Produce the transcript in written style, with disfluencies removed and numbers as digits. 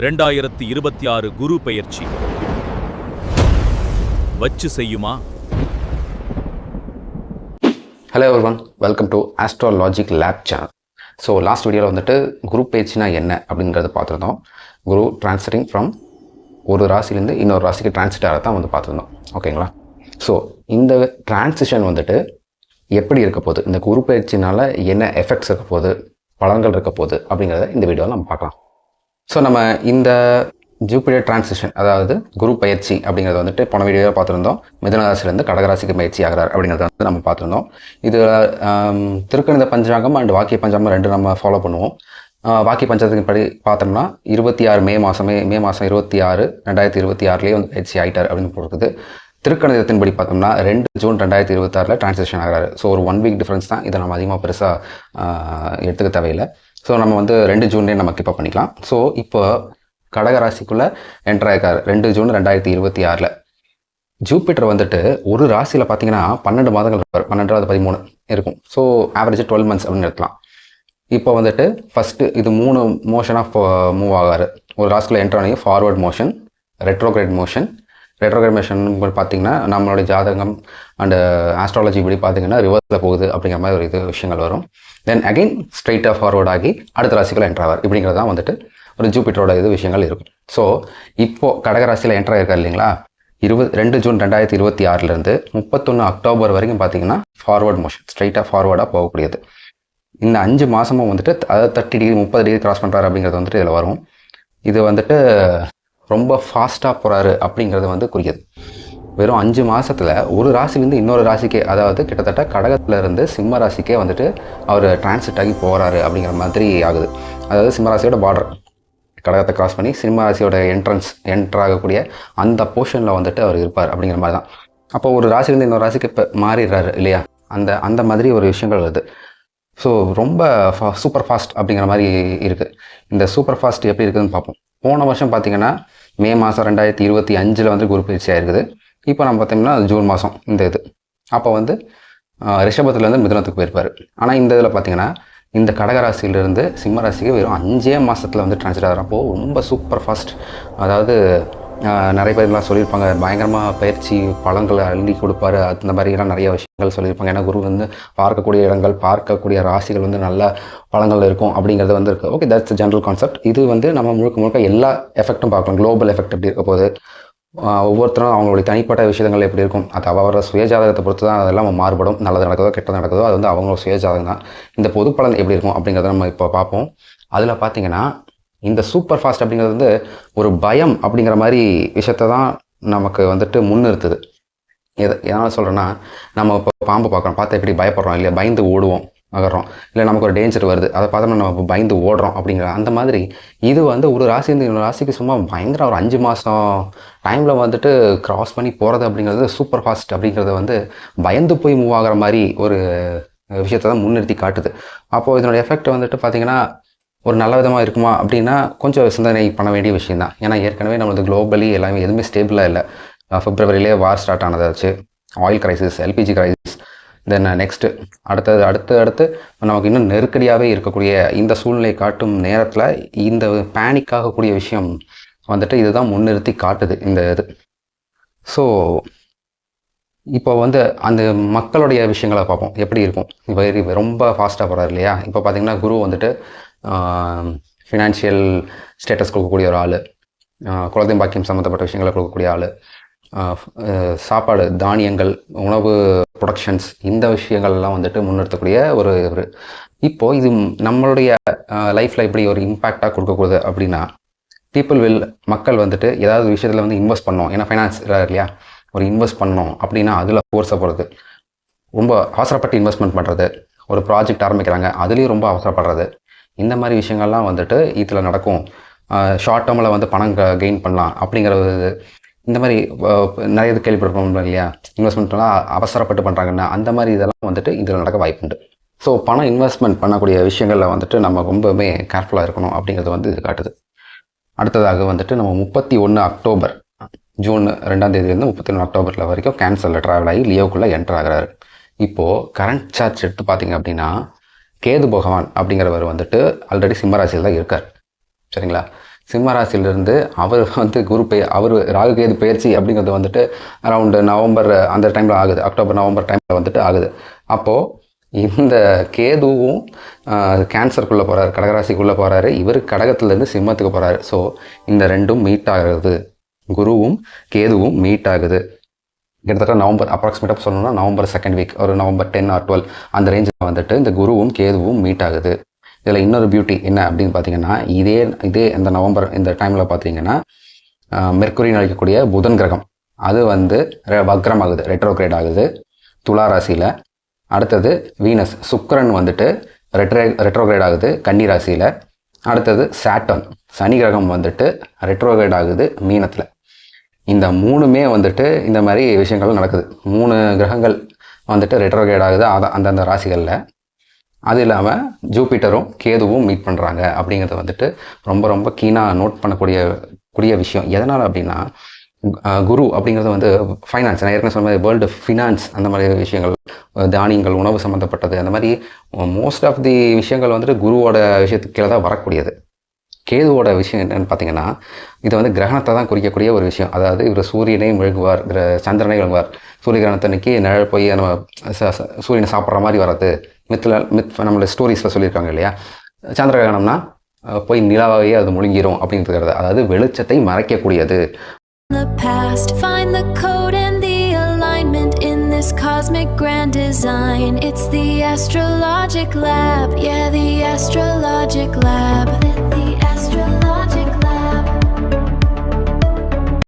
2026 குரு பெயர்ச்சி வச்சு செய்யுமா? Hello everyone, welcome to astrologic lab channel. So last வீடியோவில் வந்துட்டு குரு பேச்சுனா என்ன அப்படிங்கிறத பார்த்துருந்தோம். குரு டிரான்சிட்டிங் ஃப்ரம் ஒரு ராசிலேருந்து இன்னொரு ராசிக்கு டிரான்சிட் ஆகிறதான் வந்து பார்த்துருந்தோம். ஓகேங்களா? ஸோ இந்த டிரான்சிஷன் வந்துட்டு எப்படி இருக்க போகுது, இந்த குரு பயிற்சினால் என்ன எஃபெக்ட்ஸ் இருக்க போகுது, பலன்கள் இருக்க போகுது அப்படிங்கிறத இந்த வீடியோவில் நம்ம பார்க்கலாம். ஸோ நம்ம இந்த ஜூபிட்டர் டிரான்சிஷன், அதாவது குரு பயிற்சி அப்படிங்கிறத வந்துட்டு போன வீடியோவில் பார்த்துருந்தோம். மிதுன ராசிலேருந்து கடகராசிக்கு பயிற்சி ஆகிறார் அப்படிங்கிறத வந்து நம்ம பார்த்துருந்தோம். இது திருக்கணித பஞ்சாங்கம் அண்ட் வாக்கிய பஞ்சாங்கம் ரெண்டு நம்ம ஃபாலோ பண்ணுவோம். வாக்கிய பஞ்சாங்கத்தின் படி பார்த்தோம்னா 26 மே மாதம் 26 2026 வந்து பயிற்சி ஆகிட்டார் அப்படின்னு போட்டுருக்குது. திருக்கணிதத்தின் படி பார்த்தோம்னா 2 ஜூன் 2026 டிரான்சிஷன் ஆகிறாரு. ஸோ ஒரு 1 வீக் டிஃப்ரென்ஸ் தான். இதை நம்ம அதிகமாக பெருசாக எடுத்துக்க தேவையில்லை. ஸோ நம்ம வந்து 2 ஜூன்லேயே நம்ம கிப்பப் பண்ணிக்கலாம். ஸோ இப்போ கடகராசிக்குள்ளே என்டர் ஆகிருக்காரு 2 ஜூன் 2026. ஜூபிட்டர் வந்துட்டு ஒரு ராசியில் பார்த்தீங்கன்னா 12 மாதங்கள் இருப்பார். 12 13 இருக்கும். ஸோ ஆவரேஜ் 12 மந்த்ஸ் அப்படின்னு எடுக்கலாம். இப்போ வந்துட்டு ஃபஸ்ட்டு இது 3 மோஷனாக மூவ் ஆகாரு. ஒரு ராசியில் என்டர் ஆனி forward motion, retrograde motion. Retrograde motion பார்த்தீங்கன்னா நம்மளுடைய ஜாதகம் அண்டு ஆஸ்ட்ராலஜி படி பார்த்தீங்கன்னா ரிவர்ஸில் போகுது அப்படிங்கிற மாதிரி ஒரு விஷயங்கள் வரும். தென் அகெயின் ஸ்ட்ரைட்டாக ஃபார்வர்ட் ஆகி அடுத்த ராசிக்குள்ள என்டர் ஆவார். இப்படிங்கிறது தான் வந்துட்டு ஒரு ஜூபிட்டரோட விஷயங்கள் இருக்கும். ஸோ இப்போது கடகராசியில் என்டர் ஆகிருக்காரு இல்லைங்களா? 2 ஜூன் 2026 31 அக்டோபர் வரைக்கும் பார்த்தீங்கன்னா ஃபார்வர்ட் மோஷன், ஸ்ட்ரைட்டாக ஃபார்வர்டாக போகக்கூடியது. இந்த 5 மாதமும் வந்துட்டு அதாவது 30 டிகிரி 30 டிகிரி கிராஸ் பண்ணுறாரு அப்படிங்கிறது வந்துட்டு இதில் வரும். இது வந்துட்டு ரொம்ப ஃபாஸ்ட்டாக போகிறாரு அப்படிங்கிறது வந்து குறிக்குது. வெறும் 5 மாதத்தில் ஒரு ராசிலேருந்து இன்னொரு ராசிக்கே, அதாவது கிட்டத்தட்ட கடகத்திலேருந்து சிம்ம ராசிக்கே வந்துட்டு அவர் டிரான்சிட் ஆகி போகிறாரு அப்படிங்கிற மாதிரி ஆகுது. அதாவது சிம்ம ராசியோட பார்டர் கடகத்தை கிராஸ் பண்ணி சிம்ம ராசியோட என்டர் ஆகக்கூடிய அந்த போர்ஷனில் வந்துட்டு அவர் இருப்பார் அப்படிங்கிற மாதிரி தான். அப்போ ஒரு ராசிலேருந்து இன்னொரு ராசிக்கு இப்போ மாறிடுறாரு இல்லையா? அந்த மாதிரி ஒரு விஷயங்கள் வருது. ஸோ ரொம்ப சூப்பர் ஃபாஸ்ட் அப்படிங்கிற மாதிரி இருக்குது. இந்த சூப்பர் ஃபாஸ்ட் எப்படி இருக்குதுன்னு பார்ப்போம். போன வருஷம் பார்த்திங்கன்னா மே மாதம் 2025 வந்து குரு பயிற்சி ஆயிருக்குது. இப்போ நம்ம பார்த்தோம்னா ஜூன் மாதம் இந்த இது அப்போ வந்து ரிஷபத்துலேருந்து மிதுனத்துக்கு போயிருப்பார். ஆனால் இந்த இதில் பார்த்திங்கன்னா இந்த கடகராசியிலிருந்து சிம்ம ராசிக்கு வெறும் 5 மாதத்தில் வந்து டிரான்ஸ்ஃபர் ஆகிறப்போ ரொம்ப சூப்பர் ஃபாஸ்ட். அதாவது நிறைய பேர்லாம் சொல்லியிருப்பாங்க பயங்கரமாக பயிற்சி பழங்களை அள்ளி கொடுப்பாரு, அந்த மாதிரிலாம் நிறைய விஷயங்கள் சொல்லியிருப்பாங்க. ஏன்னா குரு வந்து பார்க்கக்கூடிய இடங்கள், பார்க்கக்கூடிய ராசிகள் வந்து நல்ல பழங்கள் இருக்கும் அப்படிங்கிறது வந்து இருக்குது. Okay, that's general concept. இது வந்து நம்ம முழுக்க எல்லா எஃபெக்ட்டும் பார்க்கலாம். குளோபல் எஃபெக்ட் எப்படி இருக்க போகுது, ஒவ்வொருத்தரும் அவங்களுடைய தனிப்பட்ட விஷயங்கள் எப்படி இருக்கும், அது அவரோட சுயஜாதகத்தை பொறுத்து தான் அதெல்லாம் மாறுபடும். நல்லது நடக்குதோ கெட்டது நடக்குதோ அது வந்து அவங்களோட சுயஜாதகம் தான். இந்த பொது பலன் எப்படி இருக்கும் அப்படிங்கிறத நம்ம இப்போ பார்ப்போம். அதில் பார்த்தீங்கன்னா இந்த சூப்பர் ஃபாஸ்ட் அப்படிங்கிறது வந்து ஒரு பயம் அப்படிங்கிற மாதிரி விஷயத்தை தான் நமக்கு வந்துட்டு முன்னிறுத்துது. எதனால் சொல்கிறேன்னா, நம்ம இப்போ பாம்பு பார்த்து எப்படி பயப்படுறோம் இல்லையா? பயந்து ஓடுவோம், நகர்றோம். இல்லை நமக்கு ஒரு டேஞ்சர் வருது, அதை பார்த்தோம்னா நம்ம பயந்து ஓடுறோம் அப்படிங்கிற அந்த மாதிரி இது வந்து ஒரு ராசிலேருந்து இன்னொரு ராசிக்கு சும்மா பயங்கர ஒரு 5 மாதம் டைமில் வந்துட்டு கிராஸ் பண்ணி போகிறது அப்படிங்கிறது சூப்பர் ஃபாஸ்ட் அப்படிங்கிறத வந்து பயந்து போய் மூவ் ஆகிற மாதிரி ஒரு விஷயத்தை தான் முன்னிறுத்தி காட்டுது. அப்போது இதனோட எஃபெக்ட் வந்துட்டு பார்த்திங்கன்னா ஒரு நல்ல விதமாக இருக்குமா அப்படின்னா கொஞ்சம் சிந்தனை பண்ண வேண்டிய விஷயம் தான். ஏன்னா ஏற்கனவே நம்மளது குளோபலி எல்லாமே எதுவுமே ஸ்டேபிளாக இல்லை. பிப்ரவரியிலே வார் ஸ்டார்ட் ஆனதாச்சு, oil crisis, LPG crisis. Then next அடுத்து நமக்கு இன்னும் நெருக்கடியாகவே இருக்கக்கூடிய இந்த சூழ்நிலை காட்டும் நேரத்தில் இந்த பேனிக் ஆகக்கூடிய விஷயம் வந்துட்டு இதுதான் முன்னிறுத்தி காட்டுது இந்த இது. ஸோ இப்போ வந்து அந்த மக்களுடைய விஷயங்களை பார்ப்போம் எப்படி இருக்கும். இப்போ ரொம்ப ஃபாஸ்ட்டாக போகிறாரு இல்லையா? இப்போ பார்த்திங்கன்னா குரு வந்துட்டு ஃபினான்ஷியல் ஸ்டேட்டஸ் கொடுக்கக்கூடிய ஒரு ஆள், குழந்தை பாக்கியம் சம்மந்தப்பட்ட விஷயங்களை கொடுக்கக்கூடிய ஆள், சாப்பாடு, தானியங்கள், உணவு ப்ரொடக்ஷன்ஸ், இந்த விஷயங்கள்லாம் வந்துட்டு முன்னிறுத்தக்கூடிய ஒரு இப்போது இது நம்மளுடைய லைஃப்பில் எப்படி ஒரு இம்பேக்டாக கொடுக்கக்கூடாது அப்படின்னா, மக்கள் வந்துட்டு ஏதாவது விஷயத்தில் வந்து இன்வெஸ்ட் பண்ணோம். ஏன்னா ஃபைனான்ஸ் இல்லையா? ஒரு இன்வெஸ்ட் பண்ணோம் அப்படின்னா அதில் ஃபோர்ஸாக போகிறது, ரொம்ப அவசரப்பட்டு இன்வெஸ்ட்மெண்ட் பண்ணுறது, ஒரு ப்ராஜெக்ட் ஆரம்பிக்கிறாங்க அதுலேயும் ரொம்ப அவசரப்படுறது, இந்த மாதிரி விஷயங்கள்லாம் வந்துட்டு இதில் நடக்கும். ஷார்ட் டேர்மில் வந்து பணம் கெயின் பண்ணலாம் அப்படிங்கிறது, இந்த மாதிரி நிறைய இது கேள்விப்பட்டிருப்போம் இல்லையா? இன்வெஸ்ட்மெண்ட்லாம் அவசரப்பட்டு பண்ணுறாங்கன்னா அந்த மாதிரி இதெல்லாம் வந்துட்டு இதில் நடக்க வாய்ப்புண்டு. ஸோ பணம் இன்வெஸ்ட்மெண்ட் பண்ணக்கூடிய விஷயங்களில் வந்துட்டு நம்ம ரொம்பவுமே கேர்ஃபுல்லாக இருக்கணும் அப்படிங்கிறது வந்து இது காட்டுது. அடுத்ததாக வந்துட்டு நம்ம 31 அக்டோபர், ஜூன் 2ஆம் தேதியிலேருந்து 31 அக்டோபரில் வரைக்கும் கேன்சரில் ட்ராவல் ஆகி லியோக்குள்ளே என்டர் ஆகிறாரு. இப்போது கரண்ட் சார்ட் எடுத்து பார்த்திங்க அப்படின்னா கேது பகவான் அப்படிங்கிறவர் வந்துட்டு ஆல்ரெடி சிம்மராசியில் தான் இருக்கார். சரிங்களா? சிம்ம ராசியிலிருந்து அவர் வந்து அவர் ராகு கேது பயிற்சி அப்படிங்கிறது வந்துட்டு அரவுண்டு நவம்பர் அந்த டைமில் ஆகுது, அக்டோபர் நவம்பர் டைமில் வந்துட்டு ஆகுது. அப்போது இந்த கேதுவும் கேன்சருக்குள்ளே போகிறாரு, கடகராசிக்குள்ளே போகிறாரு, இவர் கடகத்துலேருந்து சிம்மத்துக்கு போகிறாரு. ஸோ இந்த ரெண்டும் மீட் ஆகுது, குருவும் கேதுவும் மீட் ஆகுது. கிட்டத்தட்ட நவம்பர் அப்ராக்சிமேட்டாக சொல்லணும்னா நவம்பர் 2nd வீக், ஒரு நவம்பர் 10 or 12 அந்த ரேஞ்சில் வந்துட்டு இந்த குருவும் கேதுவும் மீட் ஆகுது. இதில் இன்னொரு பியூட்டி என்ன அப்படின்னு பார்த்தீங்கன்னா, இதே இந்த நவம்பர் இந்த டைமில் பார்த்தீங்கன்னா மெர்க்குரின்னு அழைக்கக்கூடிய புதன் கிரகம் அது வந்து வக்ரம் ஆகுது, ரெட்ரோகிரேட் ஆகுது துலா ராசியில். அடுத்தது வீனஸ் சுக்கிரன் வந்துட்டு ரெட்ரோகிரேட் ஆகுது கன்னி ராசியில். அடுத்தது சாட்டர்ன் சனி கிரகம் வந்துட்டு ரெட்ரோகிரேட் ஆகுது மீனத்தில். இந்த 3மே வந்துட்டு இந்த மாதிரி விஷயங்கள் நடக்குது. 3 கிரகங்கள் வந்துட்டு ரெட்ரோகிரேட் ஆகுது அந்தந்த ராசிகளில். அது இல்லாமல் ஜூபிட்டரும் கேதுவும் மீட் பண்ணுறாங்க அப்படிங்கிறது வந்துட்டு ரொம்ப ரொம்ப கீனாக நோட் பண்ணக்கூடிய விஷயம். எதனால் அப்படின்னா, குரு அப்படிங்கிறது வந்து ஃபைனான்ஸ், நான் ஏற்கனவே சொன்ன மாதிரி வேர்ல்டு ஃபினான்ஸ், அந்த மாதிரி விஷயங்கள், தானியங்கள், உணவு சம்மந்தப்பட்டது, அந்த மாதிரி மோஸ்ட் ஆஃப் தி விஷயங்கள் வந்துட்டு குருவோட விஷயத்துக்கு கீழே தான் வரக்கூடியது. கேதுவோட விஷயம் என்னென்னு பார்த்தீங்கன்னா, இது வந்து கிரகணத்தை தான் குறிக்கக்கூடிய ஒரு விஷயம். அதாவது இவர் சூரியனையும் விழுங்குவார், சந்திரனை விழுங்குவார். சூரிய கிரகணத்தன்னைக்கு நிழல் போய் நம்ம சூரியனை சாப்பிட்ற மாதிரி வர்றது நம்மளோட ஸ்டோரிஸில் சொல்லியிருக்காங்க இல்லையா. சந்திர கிரகணம்னா போய் நிலாவையே அது முழுங்கிரும் அப்படிங்கிறது, அதாவது வெளிச்சத்தை மறைக்கக்கூடியது. The past, find the code and the alignment in this cosmic grand design. It's the Astrologic Lab, yeah, the Astrologic Lab.